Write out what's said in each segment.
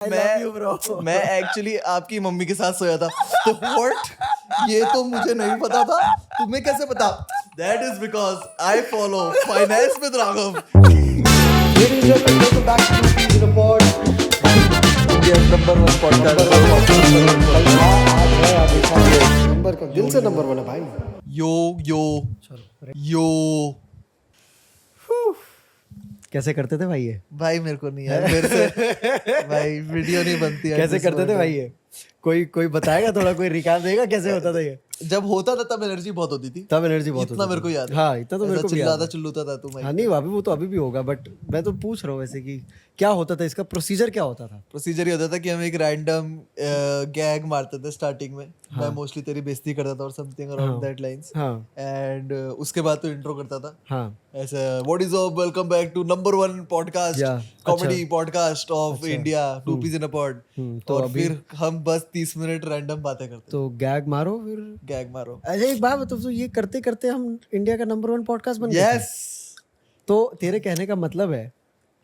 मैं एक्चुअली आपकी मम्मी के साथ सोया था तो व्हाट ये तो मुझे नहीं पता था, तुम्हें कैसे पता? That is because I follow finance with Raghav. Number का दिल से नंबर बना भाई। यो कैसे करते थे भाई ये? भाई मेरे को नहीं यार, मेरे से भाई वीडियो नहीं बनती है। कैसे करते थे भाई ये? कोई बताएगा थोड़ा, कोई रिकार्ड देगा कैसे होता था ये? जब होता था तब एनर्जी बहुत होती थी, तब एनर्जी बहुत इतना होती मेरे थी। को याद है। हाँ, इतना तो मेरे को भी याद है। चिल्लाता था तू। हाँ नहीं अभी वो तो अभी भी होगा, बट मैं तो पूछ रहा हूँ वैसे कि क्या होता था, इसका प्रोसीजर क्या होता था? प्रोसीजर ये होता था कि हम एक रैंडम गैग मारते थे स्टार्टिंग में। मैं मोस्टली तेरी बेइज्जती करता था और समथिंग अराउंड दैट लाइंस। हाँ एंड उसके बाद तो इंट्रो करता था हाँ ऐसे, what is up, welcome back to number 1 podcast, Yeah, comedy podcast of India, two peas in a pod. तो और अभी- फिर हम बस 30 मिनट रैंडम बातें करते, तो गैग मारो फिर। गैग मारो। अच्छा एक बात बताओ, तो ये करते करते हम इंडिया का नंबर 1 पॉडकास्ट बन गए थे? यस, तो तेरे कहने का मतलब है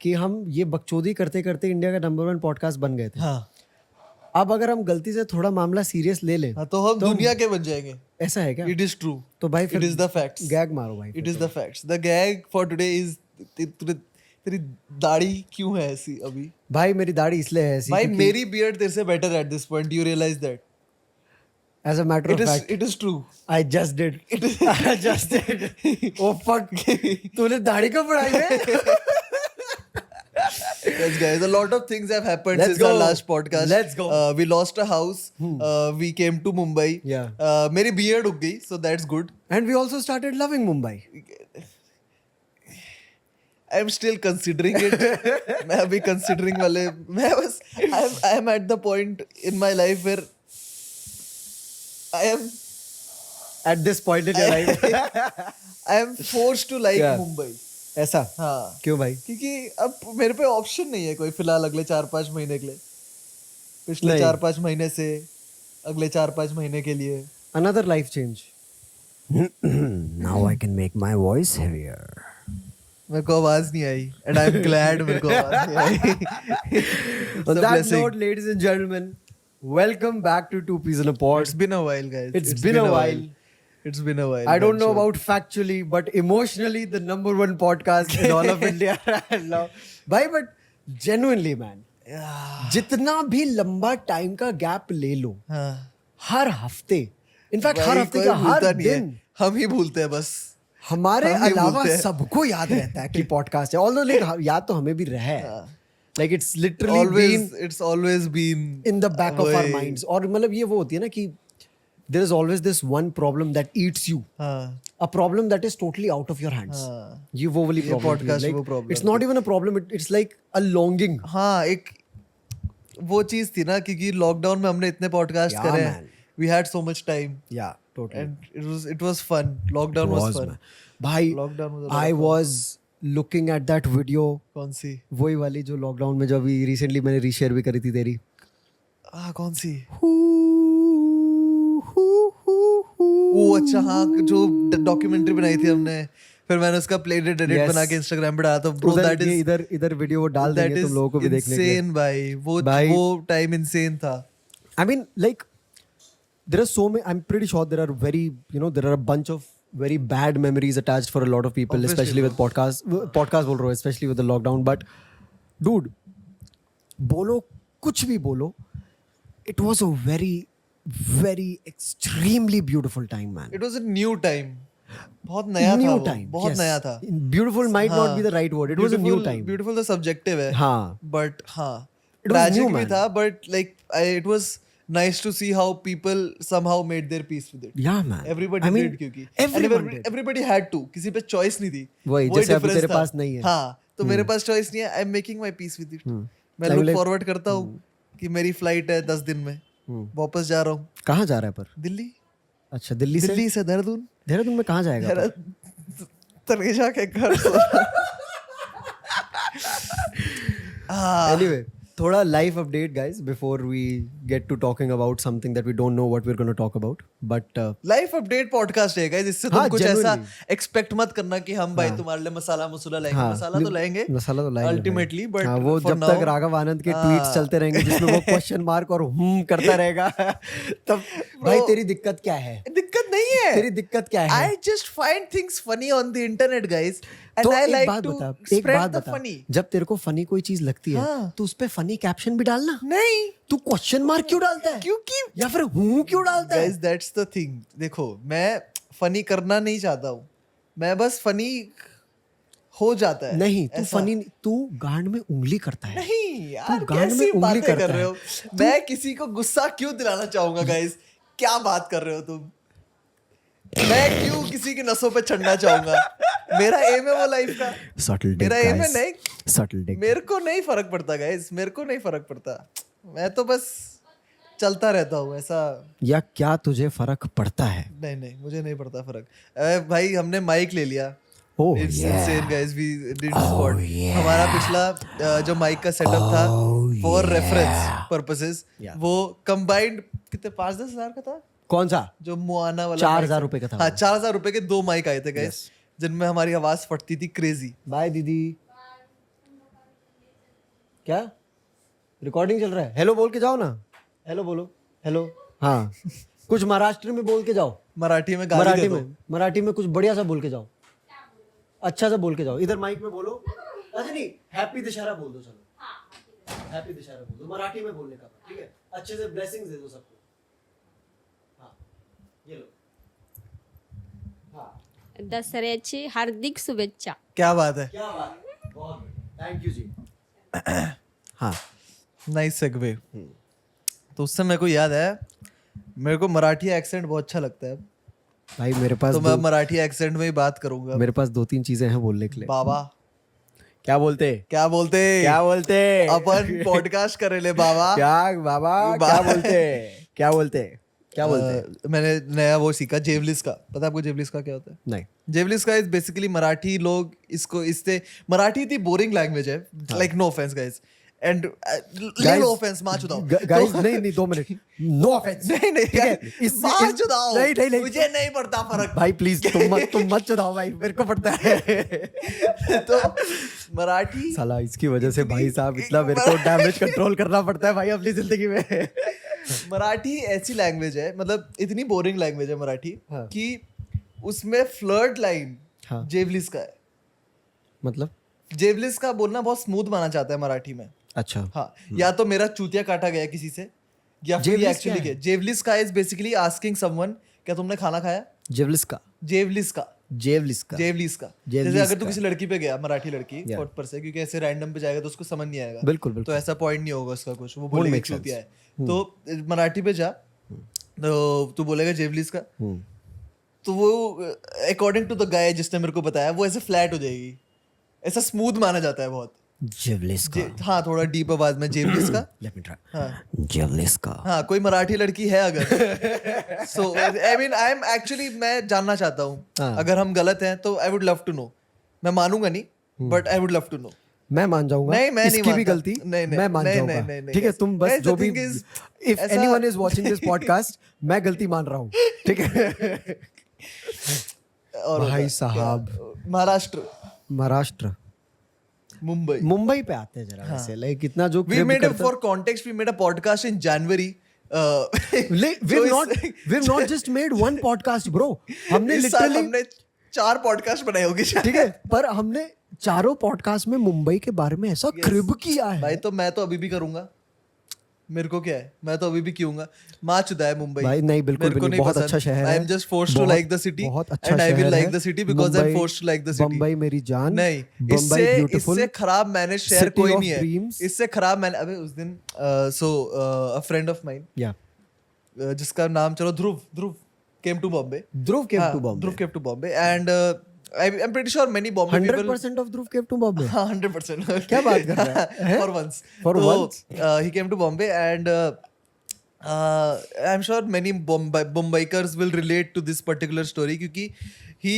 कि हम ये बकचोदी करते करते इंडिया का नंबर 1 पॉडकास्ट बन गए थे। हाँ अब अगर हम गलती से थोड़ा मामला सीरियस ले लें, हाँ, तो हम दुनिया के बन जाएंगे। ऐसा है क्या? इट इज ट्रू, तो भाई इट फिर इज द फैक्ट्स, गैग मारो भाई। It is the facts. The gag for today is तेरी दाढ़ी क्यों है ऐसी अभी? भाई मेरी दाढ़ी इसलिए है ऐसी भाई मेरी बियर्ड तेरे से better at this point, you realize that? As a matter of fact it is true. I just did I just did. Oh fuck, तूने दाढ़ी कब बढ़ाई है? Yes, guys, a lot of things have happened Let's since our go. last podcast. Let's go. We lost a house. We came to Mumbai. Yeah. मेरी beard उग गई, so that's good. And we also started loving Mumbai. I'm still considering it. मैं अभी considering वाले, मैं बस I am at the point in my life where I am At this point in your life. I am forced to like Yeah. Mumbai. ऐसा हाँ, क्यों भाई? क्योंकि अब मेरे पे ऑप्शन नहीं है कोई फिलहाल अगले 4-5 महीने के लिए। पिछले नहीं। 4-5 महीने से अगले 4-5 महीने के लिए Another life change. Now I can make my voice heavier. मेरे को आवाज नहीं आई and I'm glad मेरे को आवाज नहीं आई। It's On a that blessing. note, ladies and gentlemen, welcome back to Two Peas in a Pod. It's been a while, guys. It's been a while. It's been a while. I don't know sure. about factually, but emotionally, the number 1 podcast in all of India right now. Bhai, but genuinely, man, Yeah. जितना भी लंबा time का gap ले लो, हाँ। हर हफ्ते, in fact हर भाई, हफ्ते कोई का हर भूलता नहीं है। दिन हम ही भूलते हैं बस। हमारे हम ही अलावा भूलते हैं। सबको याद रहता है कि पॉडकास्ट है। ऑल्दो लाइक याद तो हमें भी रहा है, like it's literally been It's always been in the back of our वही। minds. और मतलब ये वो होती है ना कि there is always this one problem that eats you, हाँ a problem that is totally out of your hands. हाँ ये वो वाली ये problem थी, podcast like, वो problem it's not even a problem, it's like a longing. हाँ, एक वो चीज थी ना, क्योंकि लॉकडाउन में हमने इतने पॉडकास्ट Yeah, करे man. हैं, we had so much time Yeah, totally. and it was fun. Lockdown was fun. man. भाई Lockdown was a lot I of fun. was looking at that video, कौन सी? वही वाली जो लॉकडाउन में जो अभी रिसेंटली मैंने रीशेयर भी करी थी तेरी। कौन सी? वो अच्छा, हाँ, जो डॉक्यूमेंटरी बनाई थी हमने, फिर मैंने उसका प्लेटेड एडिट Yes. बना के इंस्टाग्राम पे डाला था। ब्रो, उधर दैट ये इज इधर वीडियो वो डाल दैट देंगे इज तुम लोगों को भी देखने के लिए। insane भाई। भाई। वो टाइम इंसेन था। I mean, like, there are so many. I'm pretty sure there are there are a bunch of very bad memories attached for a lot of people, Obviously, especially with podcasts. Podcast बोल रहा हूँ, especially with the lockdown. But, dude, बोलो कुछ भी बोलो, it was a very, very extremely beautiful time, man. It was a new time. बहुत नया था New वो, time, बहुत yes. नया था। Beautiful might not be the right word. It was a new time. Beautiful तो subjective है। हाँ. But हाँ, It was tragic new, भी man. था, but like it was nice to see how people somehow made their peace with it. Yeah, man. Everybody I mean, did, क्योंकि everyone did. everybody had to, किसी पे choice नहीं थी। वही, जैसे अभी difference तेरे था। पास नहीं है। हाँ, तो मेरे पास choice नहीं है। I'm making my peace with it. मैं I look will- forward करता हूँ कि मेरी flight है 10 दिन में, वापस जा रहा हूँ कहाँ जा रहा है पर? दिल्ली। अच्छा, दिल्ली से दिल्ली से देहरादून। देहरादून में कहाँ जाएगा पर? तनेजा के घर। Anyway, थोड़ा life update guys before we get to talking about something that we don't know what we are gonna talk about but life update podcast है गाइस, इससे तुम हाँ, कुछ ऐसा genuinely. एक्सपेक्ट मत करना कि हम भाई तुम्हारे लिए मसाला मसूला लाएंगे। मसाला तो लाएंगे अल्टीमेटली, बट वो जब तक राघव आनंद के ट्वीट्स चलते रहेंगे जिसमें वो क्वेश्चन मार्क और करता रहेगा तब भाई तेरी दिक्कत क्या है? दिक्कत नहीं है, तेरी दिक्कत क्या है? I just find things funny on the internet guys and तो आई एक लाइक बात टू बता, एक स्प्रेड बात द बता, फनी। जब तेरे को फनी कोई चीज लगती है हाँ। तो उस पे फनी कैप्शन भी डालना। नहीं, तू क्वेश्चन मार्क क्यों डालता है? क्योंकि या फिर क्यों डालता है? Guys that's the thing. देखो, मैं फनी करना नहीं चाहता हूँ, मैं बस फनी हो जाता है। नहीं, तू ऐसा। फनी, तू गांड में उंगली करता है। नहीं यार, गांड में कैसी उंगली बातें करता कर रहे है। हो? मैं किसी को गुस्सा क्यों दिलाना चाहूंगा गाइस? क्या बात कर रहे हो तुम? मैं क्यों किसी की नसों पे चढ़ना चाहूंगा? मेरा एम है वो लाइफ का, सटल डिक मेरा एम है नहीं। Subtle Dick. मेरे को नहीं फर्क पड़ता गाइस, मेरे को नहीं फर्क पड़ता, मैं तो बस चलता रहता हूँ ऐसा। या क्या तुझे फर्क पड़ता है? नहीं नहीं, मुझे नहीं पड़ता फर्क। भाई हमने माइक ले लिया। Oh, It's yeah. insane guys, we did spot. yeah. हमारा पिछला जो माइक का सेटअप था for reference purposes, Yeah. वो combined कितने 5-10 हजार का था? कौन सा? जो मुआना वाला 4,000 रुपए का था। हाँ, 4,000 रुपए के 2 माइक आए थे गाइस, जिनमें हमारी आवाज फटती थी क्रेजी। बाय दीदी। क्या रिकॉर्डिंग चल रहा है? हेलो बोल के जाओ ना। हेलो बोलो। हेलो। हाँ, कुछ महाराष्ट्र में बोल के जाओ। मराठी में गाली दे दो। मराठी में कुछ बढ़िया सा बोल के जाओ। अच्छा सा बोल के जाओ। इधर माइक में बोलो। अच्छा नहीं, हैप्पी दशहरा बोल दो। चलो हैप्पी दशहरा बोल दो, मराठी में बोलने का, ठीक है? अच्छे से ब्लेसिंग्स दे दो सबको। हाँ, ये लो। हाँ, दसऱ्याची हार्दिक शुभेच्छा। क्या बात है, क्या बात है, बहुत थैंक यू जी। हाँ, नाइस सेगवे। तो उससे मेरे को याद है, मेरे को मराठी एक्सेंट बहुत अच्छा लगता है, भाई मेरे पास तो मैं मराठी एक्सेंट में ही बात करूंगा। मेरे पास 2-3 चीजें हैं बोलने के लिए। बाबा क्या बोलते? क्या बोलते? क्या बोलते? अपन पॉडकास्ट करे ले बाबा। क्या बाबा? क्या बोलते? क्या बोलते? क्या बोलते? मैंने नया वो सीखा जेवलिस का। पता है आपको जेवलिस का क्या होता है? नहीं। जेवलिस का इज बेसिकली मराठी लोग इसको इससे, मराठी इतनी बोरिंग लैंग्वेज है, like no offence guys and no offence, मां चुदाओ गाइस, नहीं 2 मिनट, नो ऑफेंस। नहीं नहीं मां चुदाओ, नहीं मुझे नहीं पड़ता फर्क भाई प्लीज तुम मत चुदाओ भाई, मेरे को पड़ता है। तो मराठी साला इसकी वजह से भाई साहब इतना मेरे को डैमेज कंट्रोल करना पड़ता है भाई अपनी जिंदगी में। मराठी ऐसी लैंग्वेज है, मतलब इतनी बोरिंग लैंग्वेज है मराठी हाँ। कि उसमें फ्लर्ट लाइन हाँ। जेवलिस का है। मतलब जेवलिस का बोलना बहुत स्मूथ माना जाता है मराठी में। अच्छा। हाँ, या तो मेरा चूतिया काटा गया किसी से, या फिर जेवलिस एक्चुअली क्या है? जेवलिस का इज बेसिकली आस्किंग समवन क्या तुमने खाना खाया? जेवलिस का जेवलिस का जेवलिस का जेवलिस का जेवलिस जैसे अगर तू का। किसी लड़की पे गया, मराठी लड़की Yeah. फोर्ट पर से, क्योंकि ऐसे रैंडम पे जाएगा तो उसको समझ नहीं आएगा। बिल्कुल, बिल्कुल। तो ऐसा पॉइंट नहीं होगा उसका कुछ, वो बोलेगी make sense. चूतिया है। तो मराठी पे जा, तो तू बोलेगा जेवलिस का, तो वो अकॉर्डिंग टू द गाय जिसने मेरे को बताया, वो ऐसे फ्लैट हो जाएगी, ऐसा स्मूथ माना जाता है बहुत। जेवलिस का। हाँ, थोड़ा डीप आवाज में जेवलिस का। Let me try. हाँ, जेवलिस का। हाँ, कोई मराठी लड़की है अगर, so I mean I am actually, मैं जानना चाहता हूँ। हाँ। अगर हम गलत हैं तो I would love to know. मैं मानूंगा नहीं, but I would love to know. मैं मान जाऊंगा। नहीं, मैं नहीं इसकी भी मानता। गलती नहीं, नहीं, मैं मान नहीं, जाऊंगा। नहीं, नहीं, ठीक है, guys. तुम बस Guys, जो the भी, thing is, इफ ऐसा- anyone is watching this podcast, मैं गलती मान रहा हूँ, ठीक है? और भाई बता, साहब। क्या? महाराष्ट्र, महाराष्ट्र, मुंबई। मुंबई पे आते हैं जरा वैसे, लाइक इतना जो We made a, for context, we made a podcast in January. we've not just made one podcast bro, हमने इस साल लिटरली, हमने 4 पॉडकास्ट बनाए होंगे शायद। ठीक है, पर हमने चारों पॉडकास्ट में मुंबई के बारे में ऐसा क्रिब किया है भाई, तो मैं तो अभी भी करूंगा, मेरे को क्या है, मैं तो अभी भी क्यूंगा। माँ चुदा है मुंबई भाई। नहीं, बिल्कुल भी नहीं, बहुत अच्छा शहर है। I am just forced to like the city, बहुत अच्छा एंड आई विल शहर लाइक है। The city because I am Mumbai- forced to like the city. Bombay मेरी जान। नहीं, बम्बई beautiful, इससे खराब मैंने शहर city कोई of नहीं है। dreams। इससे खराब मैंने अबे उस दिन अ फ्रेंड ऑफ माइन, या जिसका नाम चलो Dhruv came to Bombay. Dhruv came to Bombay. Dhruv came to Bombay and I am pretty sure many Bombay people 100% of Dhruv came to Bombay. हाँ, 100%। क्या बात कर रहा है? For once. For तो, once? he came to Bombay and I'm sure many Bombaikars will relate to this particular story क्योंकि he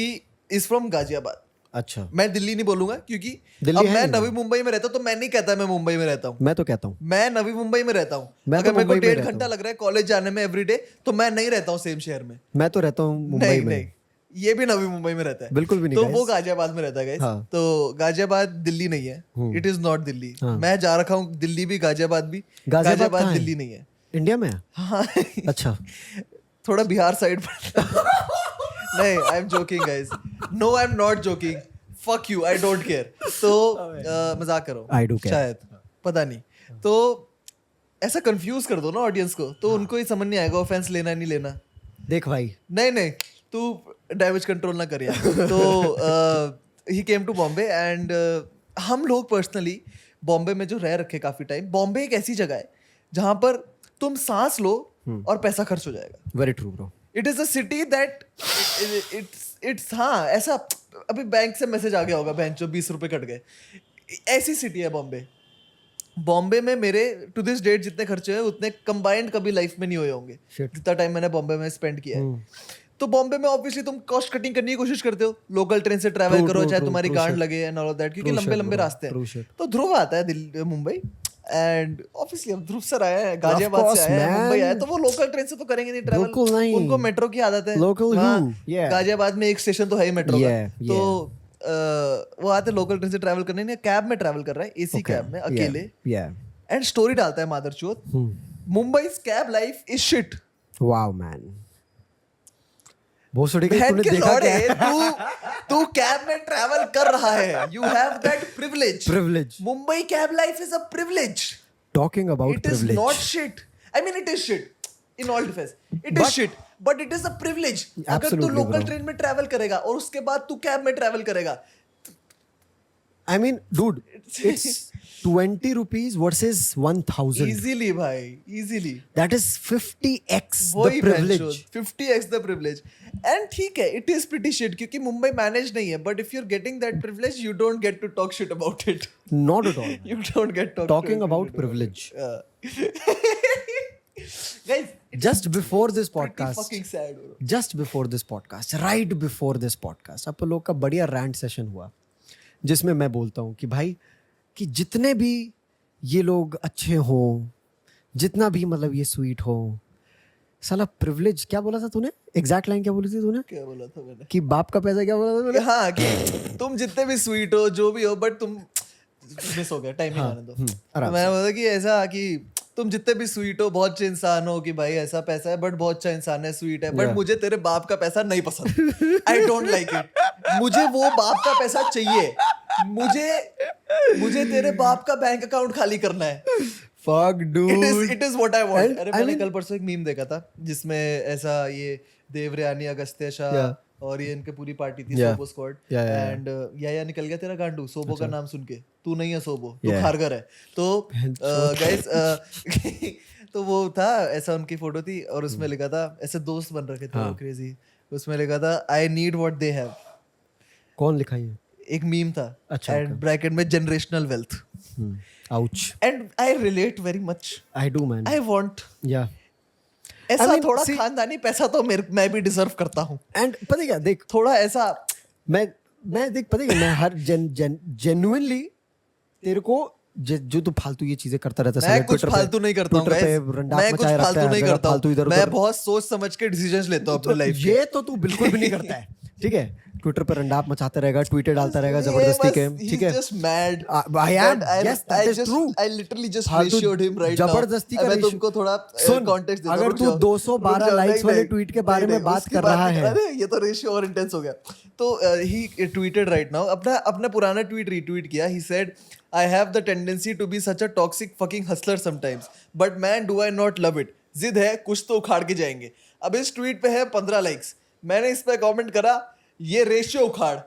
is from Ghaziabad अच्छा, मैं दिल्ली नहीं बोलूंगा क्योंकि दिल्ली अब है मैं नहीं नवी मुंबई में रहता हूँ तो मैं नहीं कहता मैं मुंबई में रहता हूँ, मैं तो कहता हूँ मैं नवी मुंबई में रहता हूँ। मैं तो अगर मेरे को मुंबई में 1.5 रहता घंटा हूँ। लग रहा है कॉलेज जाने में एवरीडे तो मैं नहीं रहता हूँ सेम शहर में। मैं तो रहता हूँ मुंबई नहीं में। नहीं, ये भी नवी मुंबई में रहता है। बिल्कुल भी नहीं तो guys। वो गाजियाबाद में रहता है गाइस। हाँ। तो गाजियाबाद दिल्ली नहीं है, इट इज नॉट दिल्ली। हाँ। मैं जा रखा हूँ दिल्ली भी, गाजियाबाद भी। गाजियाबाद कहाँ है? दिल्ली नहीं है। इंडिया में है? हाँ अच्छा, थोड़ा बिहार साइड पड़ता है। नहीं, I am joking guys, no I am not joking, fuck you, I don't care. तो मजाक करो, I do care। शायद, पता नहीं। तो ऐसा कंफ्यूज कर दो ना ऑडियंस को, तो उनको ही समझ नहीं आएगा ऑफेंस लेना नहीं लेना। देख भाई, नहीं नहीं, तू डैमेज कंट्रोल ना कर यार। तो ही केम टू बॉम्बे एंड हम लोग पर्सनली बॉम्बे में जो रह रखे काफी टाइम, बॉम्बे एक ऐसी जगह है जहां पर तुम सांस लो और पैसा खर्च हो जाएगा। Very true bro. It is a city that it's हाँ ऐसा, अभी बैंक से मैसेज आ गया होगा बैंक जो 20 रुपए कट गए, ऐसी सिटी है बॉम्बे। बॉम्बे में मेरे टू दिस डेट जितने खर्चे हैं उतने कंबाइंड कभी लाइफ में नहीं हुए होंगे Shit। जितना टाइम मैंने बॉम्बे में स्पेंड किया है। तो बॉम्बे में ऑब्वियसली तुम कॉस्ट कटिंग करने की कोशिश करते हो, लोकल ट्रेन से ट्रैवल True, करो true, चाहे true, तुम्हारी true गांड shit। लगे एंड ऑल ऑफ दैट, क्योंकि True लंबे shit, लंबे bro, रास्ते true हैं। shit। तो ध्रुव आता है दिल्ली मुंबई एंड ऑब्वियसली अब ध्रुव सर आया है गाजियाबाद course, से आया है, man। मुंबई आया है, तो वो लोकल ट्रेन से तो करेंगे नहीं ट्रैवल, बिल्कुल नहीं। उनको मेट्रो की आदत है। Local वहाँ who? Yeah। गाजियाबाद में एक स्टेशन तो है ही मेट्रो का। Yeah, तो वो आते लोकल ट्रेन से ट्रैवल करने नहीं, कैब में ट्रैवल कर रहा है, एसी Okay, कैब में अकेले, yeah। एंड स्टोरी डालता है मादरचोद, Mumbai cab life is shit. Wow man, भोसड़ी का बहन तूने के देखा लौड़े, क्या? तू कैब में ट्रैवल कर रहा है, you have that privilege. Privilege। Mumbai cab life is a privilege, Talking about it is privilege। Not shit. I mean it is shit in all defence, it is But- shit but it is a privilege. अगर तू Absolutely, local bro। Train में travel करेगा और उसके बाद तू cab में travel करेगा, I mean, dude, it's 20 rupees versus 1000। Easily भाई, easily. That is 50x the वही privilege। 50x the privilege. And ठीक है, इट इज प्रीटी शिट क्योंकि मुंबई मैनेज नहीं है, but if you are getting that privilege you don't get to talk shit about it. Not at all। You don't get Talking about privilege। Guys, Just before this pretty podcast, fucking sad, bro. just before this podcast, right before this podcast, आप लोग का बढ़िया rant session हुआ जिसमें मैं बोलता हूँ कि भाई कि जितने भी ये लोग अच्छे हों, जितना भी मतलब ये स्वीट हो, साला प्रिविलेज, क्या बोला था तूने? एग्जैक्ट लाइन क्या बोली थी तूने? क्या बोला था मैंने? कि बाप का पैसा, क्या बोला था तूने? हाँ, कि तुम जितने भी स्वीट हो जो भी हो, बट तुम मिस हो गया, टाइमिंग आने दो। तो आराम मैंने बोला कि ऐसा कि तुम जितने भी स्वीट हो, बहुत अच्छे इंसान हो कि भाई ऐसा पैसा है बट बहुत अच्छा इंसान है, स्वीट है, बट Yeah। मुझे तेरे बाप का पैसा नहीं पसंद। आई डोंट लाइक इट। मुझे वो बाप का पैसा चाहिए, मुझे तेरे बाप का बैंक अकाउंट खाली करना है। Fuck dude। It is what I want। And अरे I मैंने mean- कल परसों एक मीम देखा था जिसमें ऐसा ये देवयानी, अगस्त्य शाह Yeah। और ये इनके पूरी पार्टी थी, Yeah। SoBo squad, Yeah, yeah, yeah। And या निकल गया तेरा गांडू सोबो का नाम सुन के, तू नहीं है सोबो, तू Yeah। खारगर है। तो गाइस तो वो था ऐसा, उनकी फोटो थी और उसमें लिखा था, ऐसे दोस्त बन रखे थे क्रेजी, उसमें लिखा था I need what they have. कौन लिखा ये? एक मीम था अच्छा, एंड ब्रैकेट में generational wealth, ouch. And I relate very much. I do man. I want या ऐसा I mean, थोड़ा see- खानदानी पैसा तो मैं भी डिजर्व करता हूँ, एंड पता है क्या, देख थोड़ा ऐसा। मैं देख पता है क्या, मैं हर जेन्युइनली तेरे को जो तू फालतू ये चीजें करता रहता है, मैं कुछ फालतू नहीं करता हूँ guys, मैं कुछ फालतू नहीं करता हूँ, मैं बहुत सोच समझ के डिसीजंस लेता हूँ अपने लाइफ के। ये तो तू बिल्कुल भी नहीं करता है, ठीक है? ट्विटर पर रंडाप मचाता रहेगा, ट्वीटे डालता रहेगा जबरदस्ती के, ठीक है? Just mad. I am, yes, that is true। I literally just फालतू ratioed him right now। जबरदस्ती का मैं ratio- तुमको थोड़ा सुन, context देता हूँ, अगर रुक तू जाओ, 212 रुक जाओ, likes नहीं, वाले नहीं, tweet के बारे नहीं, में बात उसकी कर रहा है। अरे ये तो रेशियो और इंटेंस हो गया। तो he tweeted right now, अपना पुराना ट्वीट रीट्वीट किया। He said, I have the tendency to be such a toxic fucking hustler sometimes, but man do I not love it। जिद है, कुछ तो उखाड़ के जाएंगे। अब इस ट्वीट पे है 15 लाइक्स, मैंने इस पे कमेंट करा ये रेशियो उखाड़,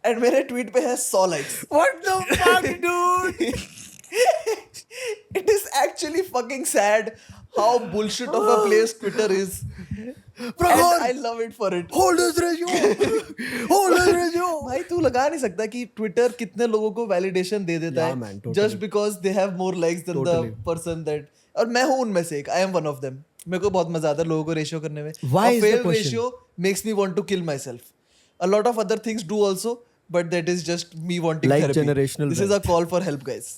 एंड मेरे ट्वीट पे है 100 likes. What the fuck, dude? It is actually fucking sad how bullshit of a place Twitter is. Bro, And I love it for it. hold this ratio, hold this ratio। भाई तू लगा नहीं सकता कि Twitter कितने लोगों को validation दे देता Yeah, है man, totally। Just because they have more likes than the Totally। Person that, और मैं हूं उनमें से एक, I am one of them. मेरे को बहुत मजा आता है लोगों को रेशियो करने में। Why is the fail question? Ratio makes me want to kill myself. A lot of other things do also, but that is just me wanting Like therapy. generational This is a call for help, guys.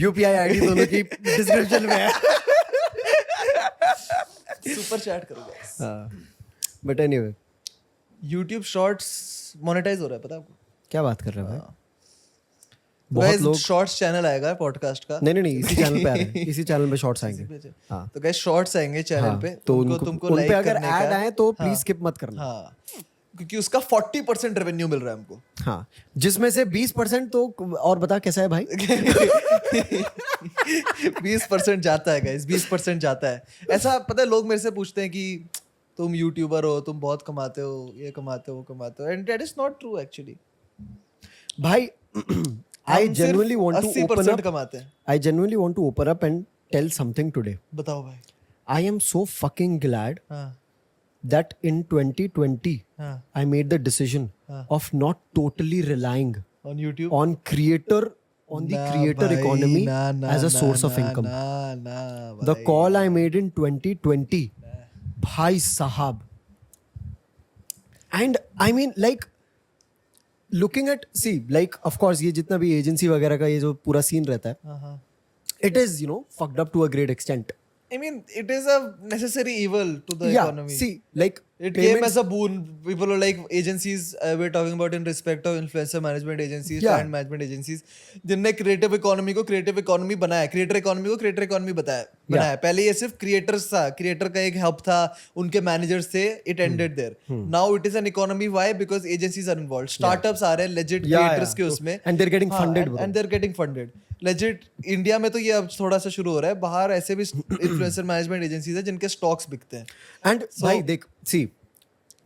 UPI ID दोनों की description में है. Super chat करो guys. But anyway, YouTube Shorts monetize हो रहा है, पता है आपको? क्या बात कर रहे हैं भाई? बहुत Guys, लोग Shorts channel आएगा पॉडकास्ट का. नहीं इसी चैनल पे आ रहे हैं. इसी चैनल पे शॉर्ट्स आएंगे. हाँ. तो guys शॉर्ट्स आएंगे चैनल पे. तो तुमको उन पे like अगर करने का ऐड है. आए तो प्लीज स्किप मत करना. हाँ, क्योंकि उसका 40% रेवेन्यू मिल रहा है हमको. हाँ, जिसमें से 20% तो और बता कैसा है भाई? 20% जाता है गाइस, 20% जाता है. ऐसा पता है, लोग मेरे से पूछते हैं कि तुम यूट्यूबर हो, तुम बहुत कमाते हो, ये कमाते हो, वो कमाते हो, and that is not true actually. भाई I genuinely want to open 80% up. कमाते हैं. I genuinely want to open up and tell something today. बताओ भाई. I am so fucking glad हाँ that in 2020 हाँ. I made the decision of not totally relying On YouTube. on the ना creator भाई, economy ना, ना, as a ना, source of ना, income. ना The भाई. call I made in 2020, bhai sahab. And I mean like looking at, see, like of course ये जितना भी एजेंसी वगैरह का ये जो पूरा सीन रहता है, हाँ हाँ. it is, you know, fucked up to a great extent. I mean, it is a necessary evil to the Yeah, economy. see, like It came as a boon. People are like agencies we're talking about in respect of influencer management agencies, Yeah. brand management agencies, जिनने creative economy को creative economy बनाया, creator economy को creator economy बनाया. पहले ये सिर्फ creators था, creator का एक hub था, उनके managers थे, it ended there. Now it is an economy. Why? Because agencies are involved. Startups आ रहे हैं legit creators के उसमें. And they're getting funded, bro. And they're getting funded. Legit India में तो ये अब थोड़ा सा शुरू हो रहा है. बाहर ऐसे भी influencer management agencies है जिनके stocks बिकते हैं. And भाई देख, see,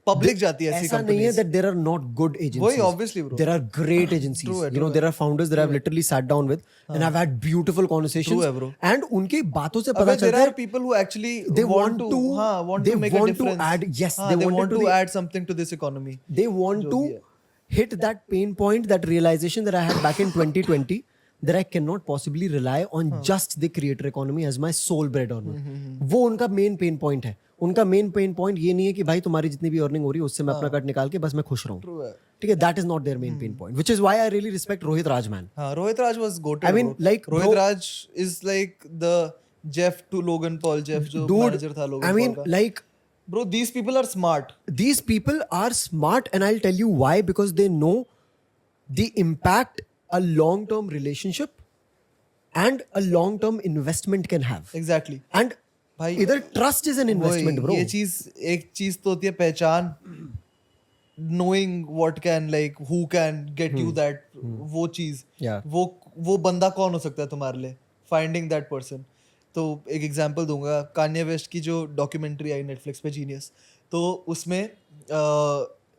पब्लिक जाती है ऐसी ऐसा नहीं है companies. that there are not good agencies. वही obviously bro. There are great agencies. True है, you know, there are founders that I've literally sat down with and I've had beautiful conversations. True है, bro. And उनकी बातों से अबे पता there चलता are है people who actually they want to they they make a want to difference. add, yes, हाँ, they they wanted want to to the- add something to this economy. they want जो to भी है. hit that pain point, that realization that I had back in 2020 that I cannot possibly rely on just the creator economy as my sole bread earner. वो उनका main pain point है. उनका main pain point ये नहीं है कि भाई तुम्हारी जितनी भी अर्निंग हो रही है उससे मैं अपना कट निकाल के बस मैं खुश रहूं. True है. ठीक है, that is not their main pain point, which is why I really respect Rohit Raj man. हाँ, Rohit Raj was goated. I mean, bro. like, Rohit bro- Raj is like the Jeff to Logan Paul. Jeff जो Dude, manager था Logan I mean, Paul का. like Bro, these people are smart. these people are smart and I'll tell you why, because they know the impact a long term relationship and a long term investment can have. Exactly. And भाई इधर trust is an investment bro. ये चीज, एक चीज तो होती है पहचान, knowing what can, like who can get you that, वो चीज. Yeah. वो बंदा कौन हो सकता है तुम्हारे लिए, finding that person. तो एक एग्जांपल दूंगा, कान्ये वेस्ट की जो डॉक्यूमेंट्री आई नेटफ्लिक्स पे, जीनियस, तो उसमें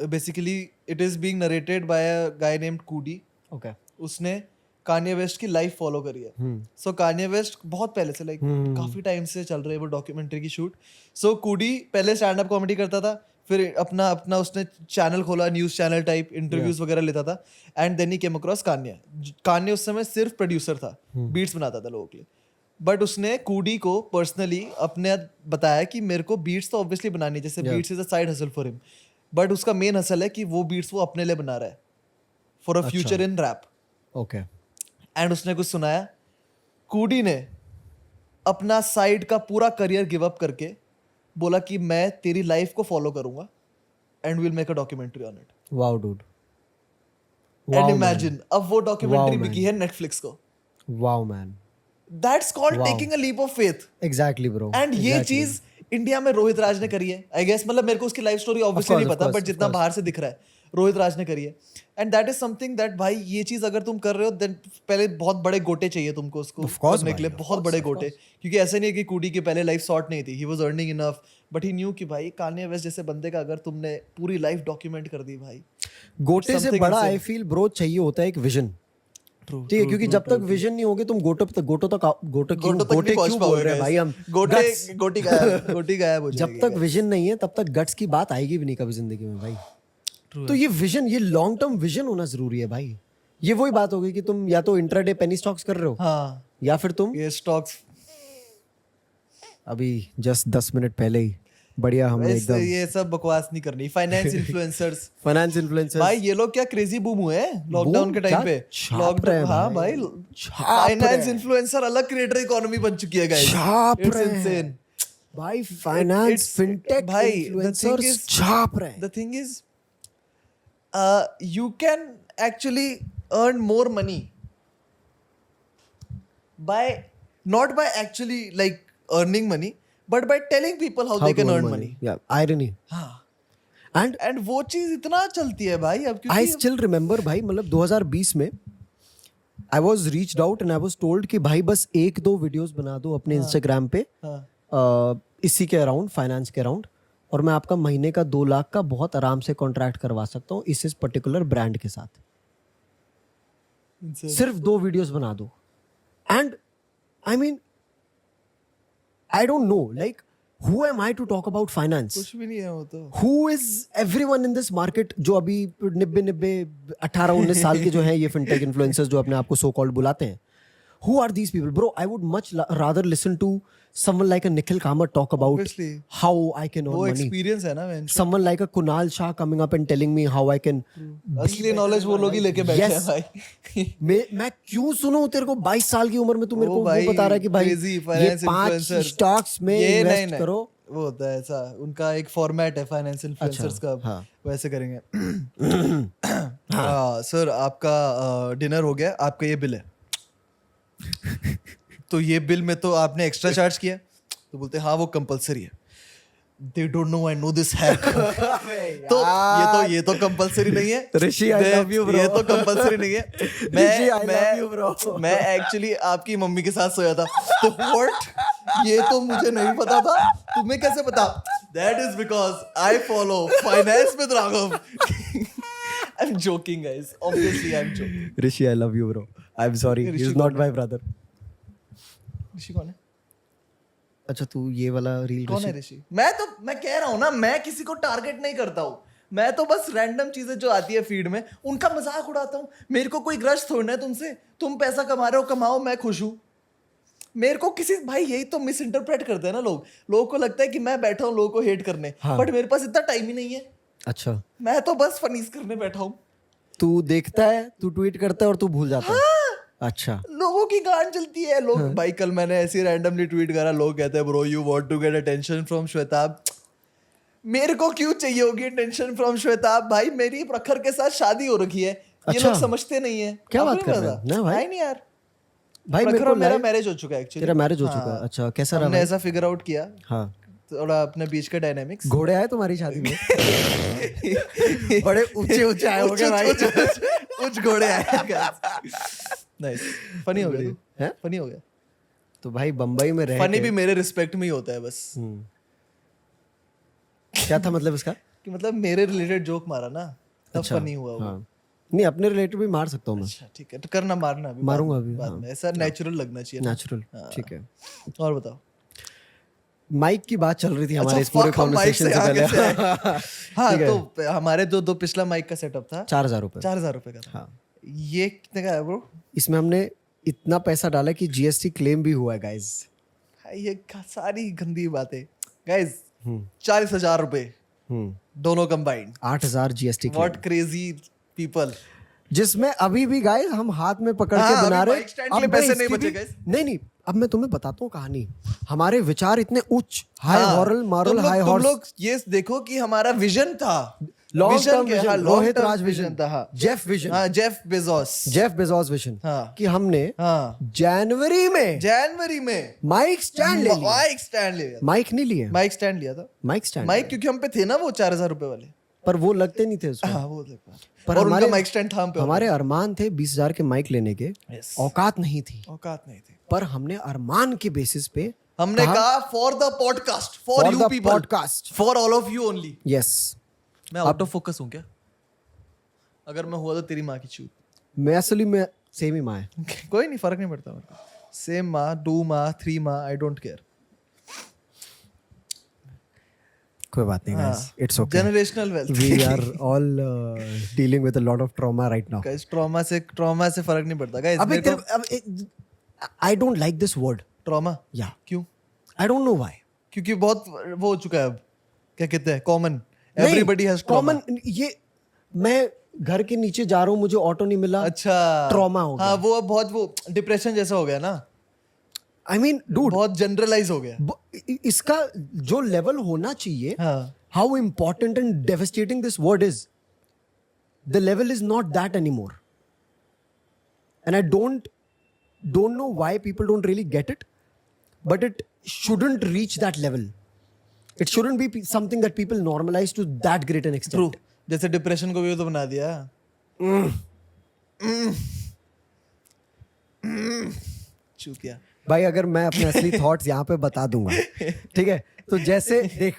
basically it is being narrated by a guy named Cudi. Okay. उसने कान्ये वेस्ट की लाइफ फॉलो करी है. सो कान्ये वेस्ट बहुत पहले से, लाइक काफी टाइम से चल रही है वो डॉक्यूमेंट्री की शूट. सो कूडी पहले स्टैंड अप कॉमेडी करता था, फिर अपना उसने चैनल खोला, न्यूज चैनल टाइप, इंटरव्यूज वगैरह लेता था. And then he came across Kanye. Kanye उस समय सिर्फ प्रोड्यूसर था, बीट्स बनाता था लोगों के लिए. बट उसने कूडी को पर्सनली अपने बताया कि मेरे को बीट्स तो ऑब्वियसली बनानी, जैसे beats is a side hustle for him, but उसका मेन हसल है कि वो बीट्स वो अपने लिए बना रहा है for a future in rap. Okay. And उसने कुछ सुनाया, कूडी ने अपना साइड का पूरा करियर गिव अप करके बोला कि मैं तेरी लाइफ को फॉलो करूंगा and will make a documentary on it. Wow dude. And imagine, अब वो डॉक्यूमेंट्री Wow, बिकी है नेटफ्लिक्स को. Wow man. That's called taking a leap of faith. Exactly bro. And ये चीज इंडिया में रोहित राज ने करी है, आई गेस. मतलब मेरे को उसकी लाइफ स्टोरी ऑब्वियसली नहीं पता, बट जितना बाहर से दिख रहा है रोहित राज ने करी है. And that is something that, भाई ये चीज अगर तुम कर रहे हो, देन पहले बहुत बड़े गोटे चाहिए तुमको उसको करने के लिए, बहुत बड़े गोटे. क्योंकि ऐसे नहीं है कि कूडी की पहले लाइफ शॉर्ट नहीं थी, he was earning enough, but he new कि भाई कान्ये वेस्ट जैसे बंदे का अगर तुमने पूरी लाइफ डॉक्यूमेंट कर दी भाई. गोटे से बड़ा आई फील ब्रो चाहिए होता है एक विजन. ठीक है, क्योंकि जब तक विजन नहीं होगी तुम गोटे क्यों बोल रहे हैं भाई हम? गोटी गायब हो जब जाएगी. तक विजन नहीं है तब तक गट्स की बात आएगी भी नहीं कभी जिंदगी में भाई. तो ये विजन, ये लॉन्ग टर्म विजन होना जरूरी है भाई. ये वही बात होगी कि तुम या तो इंट्राडे पेनी स्टॉक्स कर रहे हो, हाँ, या फिर तुम ये स्टॉक्स अभी जस्ट 10 मिनट पहले ही बढ़िया हमने वैसे एकदम ये सब बकवास नहीं करनी. फाइनेंस इन्फ्लुएंसर्स फाइनेंस इन्फ्लुएंसर्स भाई, ये लोग क्या क्रेजी बूम हुए हैं लॉकडाउन के टाइम क्या पे. छाप रहे हैं हाँ भाई. भाई, छाप फाइनेंस रहे हैं. इन्फ्लुएंसर अलग क्रिएटर इकोनॉमी बन चुकी है गाइस. छाप इट्स रहे हैं. इनसेन भाई फाइनेंस it's- फिनटेक भाई, the thing इन्फ्लुएंसर्स is- छाप रहे हैं. the thing is you can actually earn more money by not by actually like earning money but by telling people how they to can earn earn money. Yeah, irony. हाँ. And And वो चीज इतना चलती है भाई अब, I क्योंकि still remember भाई, मतलब 2020 में I was reached out and I was told कि भाई बस एक दो वीडियोस बना दो अपने इंस्टाग्राम पे हाँ. इसी के अराउंड, फाइनेंस के अराउंड, और मैं आपका महीने का 2 लाख का बहुत आराम से कॉन्ट्रैक्ट करवा सकता हूँ इस पर्टिकुलर ब्रांड के साथ. insane. सिर्फ 2 वीडियोस बना दो. And I mean I don't know like who am I to talk about finance. कुछ भी नहीं है वो तो. Who is everyone in this market जो अभी 18-19 साल के जो हैं ये फिनटेक इन्फ्लुएंसर्स जो अपने आप को सो कॉल्ड बुलाते हैं. Who are these people? Bro, I would much rather listen to someone like a Nikhil Kamath talk about Obviously. how I can earn वो money. एक्सपीरियंस है ना man. Someone like a Kunal Shah coming up and telling me how I can असली knowledge वो लोग ही लेके बैठे हैं Yes. भाई. मैं क्यों सुनूं तेरे को 22 साल की उम्र में तू मेरे को वो बता रहा है कि भाई crazy ये finance 5 influencer. स्टॉक्स में ये इन्वेस्ट नहीं. करो. वो होता है ऐसा, उनका एक फॉर्मेट है फाइनेंस इन्फ्लुएंसर्स का. हाँ. वैसे करेंगे. सर आपका डिनर हो गया, आपका ये बिल है. तो ये बिल में तो आपने एक्स्ट्रा चार्ज किया. तो बोलते हैं हाँ वो कंपलसरी है. They don't know I know this hack. तो ये तो कंपलसरी नहीं है. ऋषि, I love you, bro. ये तो कंपलसरी नहीं है. ऋषि, I love you, bro. मैं एक्चुअली आपकी मम्मी के साथ सोया था. तो व्हाट, ये तो मुझे नहीं पता था. तुम्हें कैसे पता? That is because I follow finance with Raghav. I'm joking guys. Obviously I'm joking. Rishi, I love you, bro. I'm sorry. Rishi He's not my brother. ऋषि कौन है? अच्छा तू ये वाला रील कौन है ऋषि? मैं कह रहा हूँ ना, मैं किसी को टारगेट नहीं करता हूँ. मैं तो बस रैंडम चीजें जो आती है फीड में उनका मजाक उड़ाता हूँ. मेरे को कोई ग्रज थोड़ा है तुमसे. तुम पैसा कमा रहे हो, कमाओ, मैं खुश हूँ. मेरे को किसी भाई, यही तो मिस इंटरप्रेट करते हैं ना लोग. लोगों को लगता है कि मैं बैठा हूँ लोगों को हेट करने, बट मेरे पास इतना टाइम ही नहीं है. अच्छा मैं तो बस फनीस करने बैठा हूँ. तू देखता है, तू ट्वीट करता है और तू भूल जाता है. अच्छा लोगों की गांड चलती है. लोग भाई, कल मैंने ऐसे रैंडमली ट्वीट करा, लोग कहते हैं bro you want to get attention from Shwetab. मेरे को क्यों चाहिए होगी अटेंशन फ्रॉम श्वेताब? भाई मेरी प्रखर के साथ शादी हो रखी है. ये अच्छा. लोग समझते नहीं है. क्या आपको बात नहीं कर रहे पता? हैं? ना भाई. नहीं यार, भाई मेरे प्रखर को और मेरा live- मैरिज हो चुका है एक्चुअली. तेरा मैरिज हो चुका है. अच्छा कैसा रहा हमने भाई? ऐसा फिगर आउट किया हाँ. थोड़ा अपने बीच का डायनामिक्स. घोड़े आए तुम्हारी शादी में? बड़े ऊंचे ऊंचे आए होंगे भाई. कुछ घोड़े आए. नाइस. फनी हो गया तू. हैं? फनी हो गया. तो भाई बम्बई में रह फनी के- भी मेरे रिस्पेक्ट में ही होता है बस. क्या था मतलब इसका? कि मतलब मेरे रिलेटेड जोक मारा ना, तब अच्छा, फनी हुआ वो. हाँ. नहीं अपने रिलेटिव भी मार सकता हूँ मैं. अच्छा ठीक है, तो करना, मारना अभी. मारूंगा अभी, बाद हाँ. में. ऐसा नेचुरल लगना चाहिए ना. नेचुरल. ठीक है. और बताओ. माइक की बात चल रही थी हमारे इस अच्छा, पूरे fuck, हम mic कॉन्वर्सेशन से आगे पहले. से आए. हाँ तो हमारे जो दो पिछला माइक का सेटअप था 4,000 रुपए. 4,000 रुपए का था. हाँ. ये कितने का है ब्रो? इसमें हमने इतना पैसा डाला कि जीएसटी क्लेम भी हुआ है गाइस. ये सारी गंदी बातें गाइस. 40,000 रुपए दोनों combined. 8,000 GST claim. What crazy people. जिसमें अभी भी गाइस हम हाथ में पकड़ हाँ, के बना अभी रहे. mic stand के लिए पैसे नहीं बचे guys. नहीं अब मैं तुम्हें बताता हूँ कहानी. हमारे विचार इतने उच्च, हाई हॉरल मॉरल, हाई तुम हॉर्स. लोग ये देखो कि हमारा विजन था. लॉन्ग Vision टर्म के- हाँ, vision. long Rohit term Raj vision था. हाँ. Jeff vision. हाँ, Jeff Bezos. Jeff Bezos vision. हाँ. कि हमने हाँ. जनवरी में जनवरी में माइक स्टैंड ले लिया. माइक स्टैंड लिया. माइक नहीं लिए. माइक स्टैंड लिया था. Mic stand. माइक क्योंकि हम पे थे ना वो 4,000 रुपए वाले. पर वो लगते नहीं थे उसमें. हाँ वो देखो. पर और उनका हमारे- माइक स्टैंड था हम पे. हमारे अरमान थे 20,000 के माइक लेने के. Yes. औकात नहीं थी. औकात नहीं थी. पर हमने अरमान के बेसिस पे हमने कहा for the podcast, for For you the people, podcast. For all of you only. Yes. मैं आउट ऑफ फोकस हूँ क्या? अगर मैं हुआ तो तेरी माँ की चूत. मैं असली में सेम ही माँ है. कोई नहीं, फर्क नहीं पड़ता मेरे को. सेम माँ, 2 माँ, 3 माँ, आई डोंट केयर. कोई बात नहीं guys. It's okay. Generational wealth. We are all dealing with a lot of trauma right now. Guys trauma से फर्क नहीं पड़ता गाइस. अबे I don't like this word. Trauma या क्यों? I don't know why. क्योंकि बहुत वो हो चुका है अब. क्या कहते हैं कॉमन, एवरीबॉडी हैज कॉमन। ये मैं घर के नीचे जा रहा हूँ, मुझे ऑटो नहीं मिला, अच्छा ट्रॉमा हो गया। हाँ वो अब बहुत वो डिप्रेशन जैसा हो गया ना, आई मीन डूड, बहुत जनरलाइज हो गया। इसका जो लेवल होना चाहिए, हाँ how important and devastating this word is, the level is not that anymore, and I don't know why people don't really get it, but it shouldn't reach that level. It shouldn't be something that people normalize to that great an extent. True, जैसे depression को भी तो बना दिया। चूतिया। भाई अगर मैं अपने असली थॉट्स यहाँ पे बता दूंगा, ठीक है, तो जैसे देख,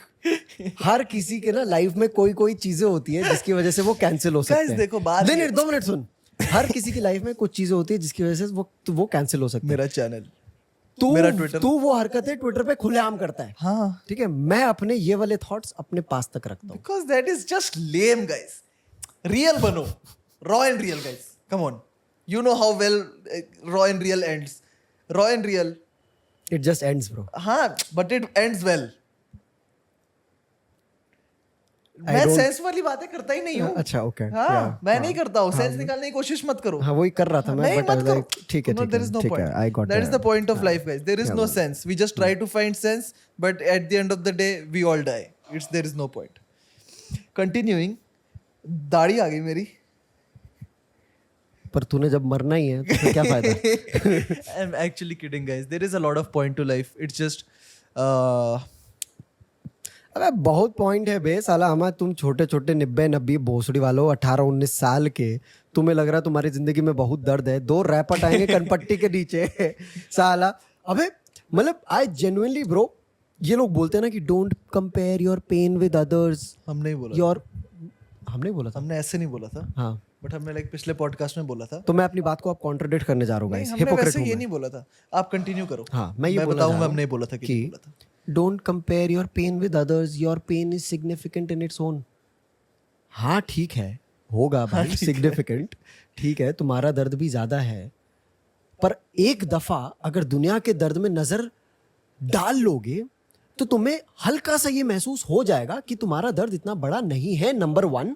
हर किसी के ना लाइफ में कोई कोई चीजें होती है जिसकी वजह से वो कैंसिल हो सकते हैं। देखो बात 2 मिनट सुन, हर किसी की लाइफ में कुछ चीजें होती है जिसकी वजह से वो कैंसिल हो सकती है। मेरा चैनल, तू मेरा ट्विटर, तू वो हरकतें ट्विटर पे खुलेआम करता है, हाँ ठीक है, मैं अपने ये वाले थॉट्स अपने पास तक रखता हूँ। Because that is just lame guys. Real बनो, raw and real guys, come on, you know how well raw and real ends, raw and real, it just ends bro. हाँ but it ends well. I मैं don't- sense वाली बातें करता ही नहीं हूँ। अच्छा okay, हाँ मैं नहीं करता हूँ, सेंस निकालने की कोशिश मत करो। हाँ वही कर रहा था मैं, नहीं but I मत was करो। like, ठीक है No, ठीक there is no है ठीक है, point. I got That is the point of हाँ, life, guys. There is no sense. We just try to find sense, but at the end of the day, we all die. There is no point. Continuing, दाढ़ी आ गई मेरी। पर तूने जब मरना ही है तो फिर क्या फायदा? I'm actually kidding, guys. There is a lot of point to life. It's just अबे बहुत पॉइंट है बे साला, हमारे तुम छोटे छोटे 90 भोसड़ी वालों 18-19 साल के, तुम्हें लग रहा है तुम्हारी जिंदगी में बहुत दर्द है, 2 रैपट आएंगे कनपट्टी के नीचे साला। अबे मतलब आई जेन्युइनली ब्रो, ये लोग बोलते हैं ना कि don't compare your pain with others, हम नहीं बोला, योर, हमने बोला था, हमने ऐसे नहीं बोला था, हाँ, बट हमने लाइक पिछले पॉडकास्ट में बोला था। तो मैं अपनी बात को आप कॉन्ट्रडिक्ट करने जा रहा हूँ नहीं, गाइस, हमने हिपोक्रेट वैसे हूँ ये मैं। नहीं बोला था, आप कंटिन्यू करो। हाँ मैं ये बोलना बताऊंगा, चाह रहा हम नहीं हूँ बोला था कि नहीं बोला था। Don't compare your pain with others, your pain is significant in its own. हाँ ठीक है, होगा भाई सिग्निफिकेंट, ठीक है, तुम्हारा दर्द भी ज्यादा है, पर एक दफा अगर दुनिया के दर्द में नजर डाल लोगे तो तुम्हें हल्का सा ये महसूस हो जाएगा कि तुम्हारा दर्द इतना बड़ा नहीं है, number 1।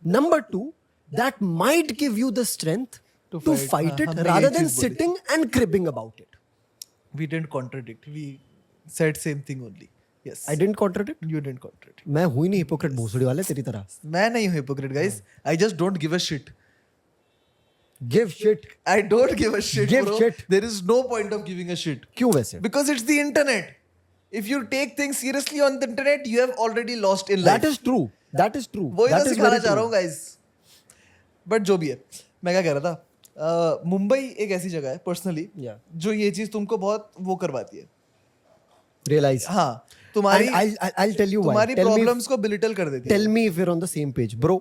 Number 2, that might give you the strength to fight हाँ, इट हमने रादर ये देन चीज बोली। Sitting and cribbing about it. We didn't contradict. We said same thing only. Yes. I didn't contradict, You didn't contradict. मैं हुई नहीं hypocrite भोसड़ी वाले तेरी तरह। मैं नहीं हूँ hypocrite, guys. I just don't give a shit. Give shit, I don't give a shit, Give bro. shit. There is no point of giving a shit. क्यों वैसे? Because it's the internet. If you take things seriously on the internet, you have already lost in life. That is true. That is true. वही That तो is सिखाना very चाह रहा true. हूँ guys. But जो भी है, मैं क्या कह रहा था, मुंबई एक ऐसी जगह है पर्सनली Yeah. जो ये चीज तुमको बहुत वो करवाती है। Realize. हाँ तुम्हारी I'll tell you why. तुम्हारी Tell me, प्रॉब्लम्स को बिलिटल कर देती है। tell me if we're on the same page, bro.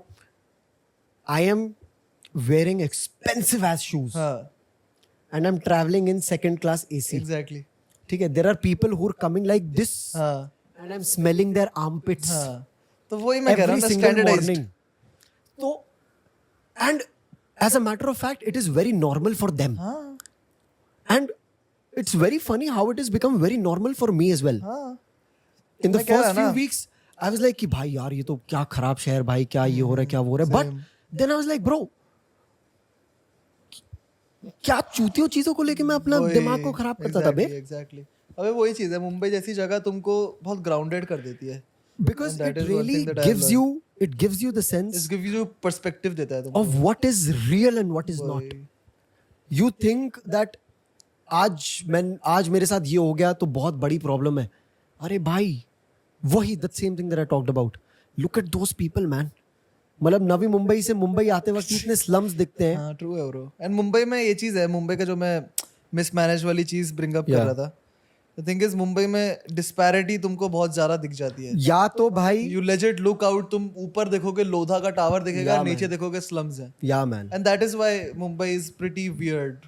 I am wearing expensive ass shoes हाँ and I'm traveling in second class AC. Exactly. ठीक है, there are people who are coming like this हाँ and I'm smelling their armpits हाँ तो वही मैं कह रहा every हूँ ना, single स्टैंडर्डाइज्ड। morning. तो and as a matter of fact, it is very normal for them. हाँ And it's very funny how it has become very normal for me as well. हाँ In the मैं कह first रहा few ना। weeks, I was like कि भाई यार ये तो क्या खराब शहर भाई, क्या ये हो रहा है, क्या वो हो रहा है. But then I was like bro, क्या चूतियों चीजों को लेके मैं अपना दिमाग को खराब करता था बे. एग्जैक्टली। अबे वही चीज है, मुंबई जैसी जगह तुमको बहुत ग्राउंडेड कर देती है। Because And that it is one really thing that I have gives you the sense It gives you perspective देता है तुमको। of what is real and what is not. वही। You think that आज मेरे साथ ये हो गया तो बहुत बड़ी प्रॉब्लम है. अरे भाई वही the same thing that I talked about. Look at those people man. मतलब नवी मुंबई से मुंबई आते वक्त इतने स्लम्स दिखते हैं. हाँ ट्रू है ब्रो। एंड मुंबई में ये चीज है, मुंबई का जो मैं मिसमैनेज वाली चीज ब्रिंग अप कर Yeah. रहा था, द थिंग इज मुंबई में डिस्पैरिटी तुमको बहुत ज्यादा दिख जाती है। या तो भाई यू लेजिट लुक आउट, तुम ऊपर देखोगे लोधा का टावर दिखेगा, Yeah, नीचे man. देखोगे स्लम्स हैं। या man, and that is why Mumbai is pretty weird.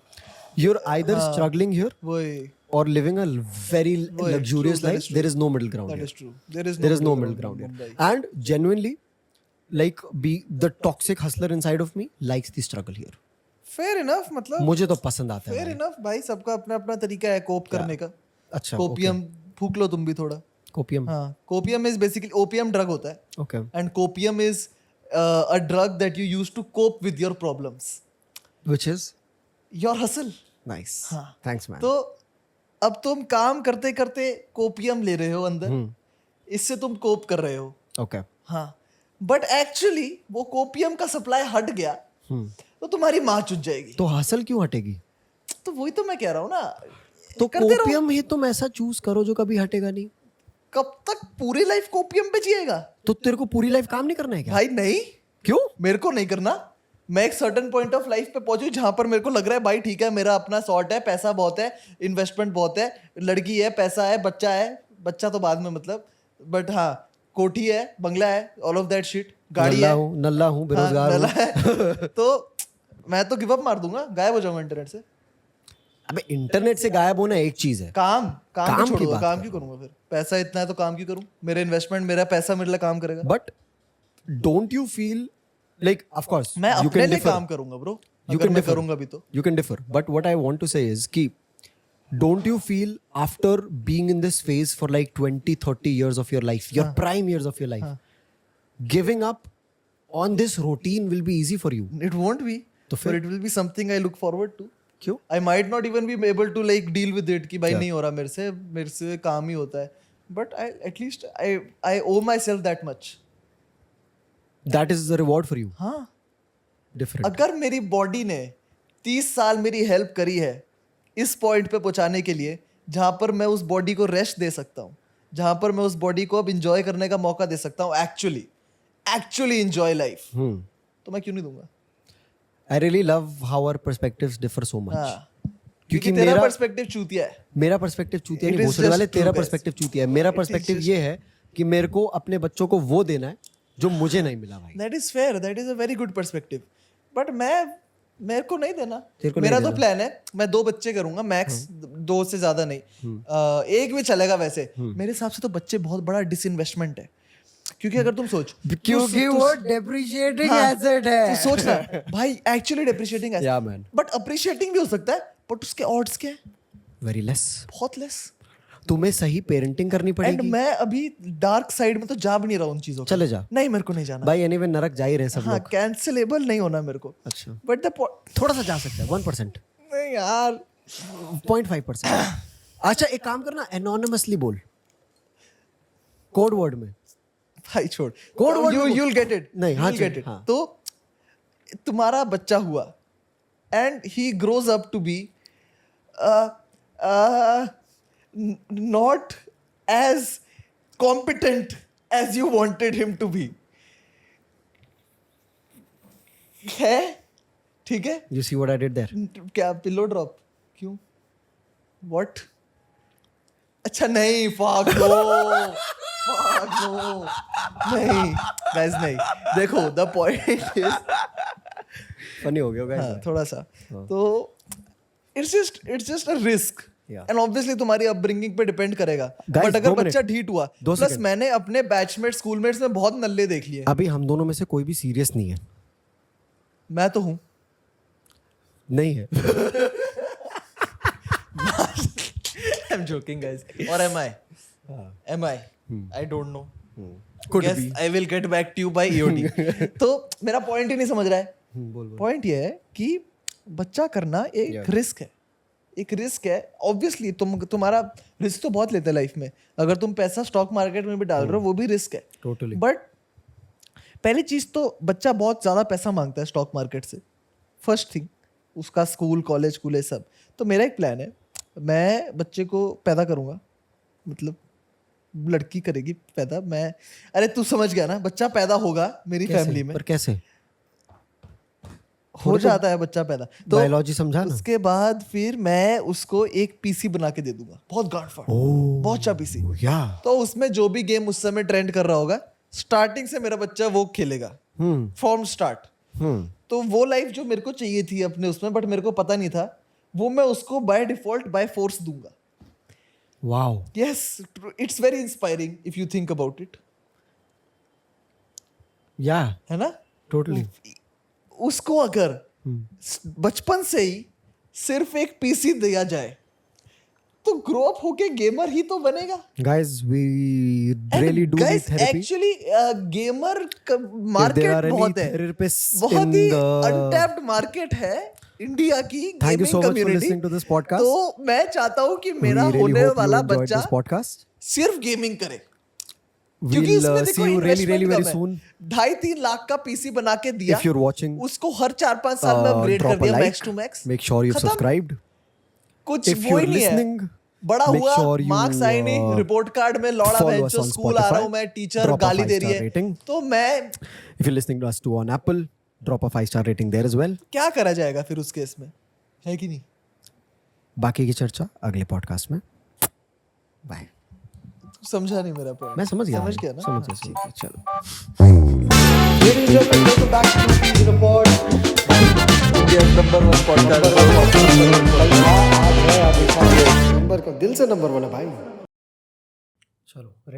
you're either struggling here वही or living a very Well, luxurious true, that life. is true. There is no middle ground that here. Is true. There There is no middle ground in here. Mumbai. And genuinely, like the toxic hustler inside of me likes the struggle here. Fair enough, मतलब मुझे तो पसंद आता है fair भाई. Enough भाई, सबका अपना अपना तरीका है कोप करने का। अच्छा कोपियम फूक लो तुम भी थोड़ा। Copium. हाँ, copium is basically opium drug होता है Okay. And copium is a drug that you use to cope with your problems, Which is your hustle. nice. हाँ. Thanks, man. तो अब तुम काम करते करते कोपियम ले रहे हो अंदर, इससे तुम कोप कर रहे हो. Okay. हाँ, बट एक्चुअली वो कोपियम का सप्लाई हट गया तो तुम्हारी माँ चुज जाएगी. तो हासिल क्यों हटेगी? तो वही तो मैं कह रहा हूँ ना, तो करते रहो. कोपियम ही तुम ऐसा चूज करो जो कभी हटेगा नहीं. कब तक पूरी लाइफ कोपियम पे जिएगा? तो तेरे को पूरी लाइफ काम नहीं करना है क्या? भाई नहीं, क्यों? मेरे को नहीं करना. मैं एक सर्टेन पॉइंट ऑफ लाइफ पे पहुंचू जहां पर मेरे को लग रहा है भाई ठीक है, मेरा अपना सॉर्ट है, पैसा बहुत है, इन्वेस्टमेंट बहुत है, लड़की है, पैसा है, बच्चा तो बाद में मतलब, बट हाँ कोठी है, बंगला है, ऑल ऑफ दैट शिट, गाड़ी है, नल्ला हूँ, बेरोजगार नल्ला हूँ. है. तो मैं तो गिव अप मार दूंगा, गायब हो जाऊंगा इंटरनेट से. अबे इंटरनेट से गायब होना एक चीज है. काम काम की छोड़ूंगा, बात काम कर क्यों करूंगा फिर? पैसा इतना है तो काम क्यों करूं? मेरे इन्वेस्टमेंट, मेरा पैसा मेरे लिए काम करेगा. But don't you feel like, of course मैं यू अपने कैन लिए डिफर, काम करूंगा ब्रो, You अगर can मैं differ. करूंगा भी तो. you can differ, but what I want to say is कि don't you feel after being in this phase for like 20-30 years of your life, your prime years of your life, giving up on this routine will be easy for you? It won't be, तो but फिर? it will be something I look forward to. क्यों? I might not even be able to like deal with it कि भाई नहीं हो रहा मेरे से काम ही होता है, but I at least I owe myself that much. That is the reward for you. हाँ, Different. अगर मेरी बॉडी ने 30 साल मेरी हेल्प करी है इस पॉइंट पे पहुंचाने के लिए जहां पर मैं उस बॉडी को रेस्ट दे सकता हूँ, जहां पर मैं उस बॉडी को अब इंजॉय करने का मौका दे सकता हूँ, एक्चुअली इंजॉय लाइफ, तो मैं क्यों नहीं दूंगा? I really love how our perspectives differ so much. हाँ, क्योंकि क्योंकि तेरा मेरा पर्सपेक्टिव चूतिया है. मेरा पर्सपेक्टिव चूतिया It नहीं, is भोसड़ी वाले just तेरा true, guys. पर्सपेक्टिव चूतिया है. मेरा पर्सपेक्टिव ये है कि मेरे को अपने बच्चों को वो देना है जो मुझे नहीं मिला भाई. That is fair, that is a very good perspective. But मेरे को नहीं देना. तेरे को मेरा नहीं तो प्लान है, मैं 2 बच्चे करूंगा मैक्स, 2 से ज्यादा नहीं. एक भी चलेगा वैसे. मेरे हिसाब से तो बच्चे बहुत बड़ा डिसइन्वेस्टमेंट है, क्योंकि अगर तुम सोच, क्योंकि वो डेप्रिशिएटिंग हाँ, एसेट है. तो सोच ना भाई, actually depreciating asset. Yeah, man. But appreciating भी हो सकता है, बट उसके ऑड्स क्या है? Very less. बहुत लेस. तुम्हें सही पेरेंटिंग करनी एंड पड़ेगी. मैं अभी डार्क साइड में तो जा भी नहीं रहा उन चीजों को. चले जा नहीं, मेरे को नहीं जाना. भाई. एनीवे नरक जा ही रहे सब हाँ, लोग. कैंसिलेबल नहीं होना मेरे को. अच्छा, बट द थोड़ा सा जा सकता है 1%, नहीं यार, 0.5%. अच्छा एक काम करना, एनोनिमसली बोल, कोड वर्ड में. भाई छोड़, Code word यू में you'll get it. नहीं, हाँ, You'll get चल, it. हाँ. तो तुम्हारा बच्चा हुआ and he grows up to be not as competent as you wanted him to be. है ठीक है. You see what I did there. क्या पिलो ड्रॉप? क्यों? व्हाट? अच्छा नहीं, fuck no. Fuck no. नहीं guys, नहीं. देखो the point is, फनी हो गया गाइस. हाँ, थोड़ा सा तो it's just a risk. Yeah. And obviously तुम्हारी अपब्रिंगिंग पे डिपेंड करेगा. Guys, बट अगर 2 बच्चा minute. ढीठ हुआ, 2 प्लस second. मैंने अपने बैचमेट स्कूलमेट्स में बहुत नल्ले देख लिए. अभी हम दोनों में से कोई भी सीरियस नहीं है. मैं तो हूँ. नहीं है. I'm joking guys. Or am I? Am I? I don't know. Could Guess be. I will get back to you by EOD. तो मेरा पॉइंट ही नहीं समझ रहा है. बोल. पॉइंट ये है कि बच्चा करना एक Yeah. रिस्क है. एक रिस्क है. ऑब्वियसली तुम्हारा रिस्क तो बहुत लेते हैं लाइफ में. अगर तुम पैसा स्टॉक मार्केट में भी डाल रहे हो, वो भी रिस्क है. Totally. बट पहली चीज तो बच्चा बहुत ज्यादा पैसा मांगता है स्टॉक मार्केट से. फर्स्ट थिंग, उसका स्कूल कॉलेज ये सब. तो मेरा एक प्लान है, मैं बच्चे को पैदा करूंगा, मतलब लड़की करेगी पैदा. मैं, अरे तू समझ गया ना, बच्चा पैदा होगा मेरी फैमिली में. पर कैसे हो जाता है बच्चा पैदा. तो बायोलॉजी समझा ना. उसके बाद फिर मैं उसको एक पीसी बना के दे दूंगा, बहुत गांड फाड़, बहुत अच्छा पीसी. या तो उसमें जो भी गेम उस समय ट्रेंड कर रहा होगा, स्टार्टिंग से मेरा बच्चा वो खेलेगा, फ्रॉम स्टार्ट. तो वो लाइफ जो मेरे को चाहिए थी अपने उसमें, बट मेरे को पता नहीं था, वो मैं उसको बाय डिफॉल्ट बाय फोर्स दूंगा. Wow. Yes, it's very inspiring if you think about it. या है ना? टोटली. उसको अगर बचपन से ही सिर्फ एक पीसी दिया जाए, तो ग्रो अप होके गेमर ही तो बनेगा. Guys, we really do guys, need therapy. actually gamer If there market are any बहुत है, therapists बहुत in he the... untapped market है इंडिया की Thank you gaming so much for community. listening to this podcast. तो मैं चाहता हूँ कि We मेरा really होने hope you वाला enjoyed बच्चा this podcast. सिर्फ गेमिंग करे. क्योंकि We'll इसमें see देखो you really, really, very investment soon. 2.5-3 lakh का पीसी बना के दिया. If you're watching, उसको हर 4-5 साल में अपग्रेड कर drop a दिया like. Max to max. Make sure you've खत्म. subscribed. कुछ If वो you're ही नहीं है. listening, बड़ा make हुआ sure you, मार्क्स आए नहीं, रिपोर्ट कार्ड में लौड़ा follow bench us on school आ रहा Spotify. हूँ मैं, टीचर Drop a गाली दे रही 5-star है. rating. तो मैं If you're listening to us too on Apple, drop a 5-star rating there as well. क्या करा जाएगा फिर उस केस में, है कि नहीं? बाकी की चर्चा अगले पॉडकास्ट में. बाय. समझा नहीं मेरा पॉइंट. मैं समझ गया. समझ गया ना. समझ गया. चलो. Ladies and gentlemen, welcome back to Peas in a Pod. India's #1 podcast. Number का दिल से नंबर 1 है भाई. चलो.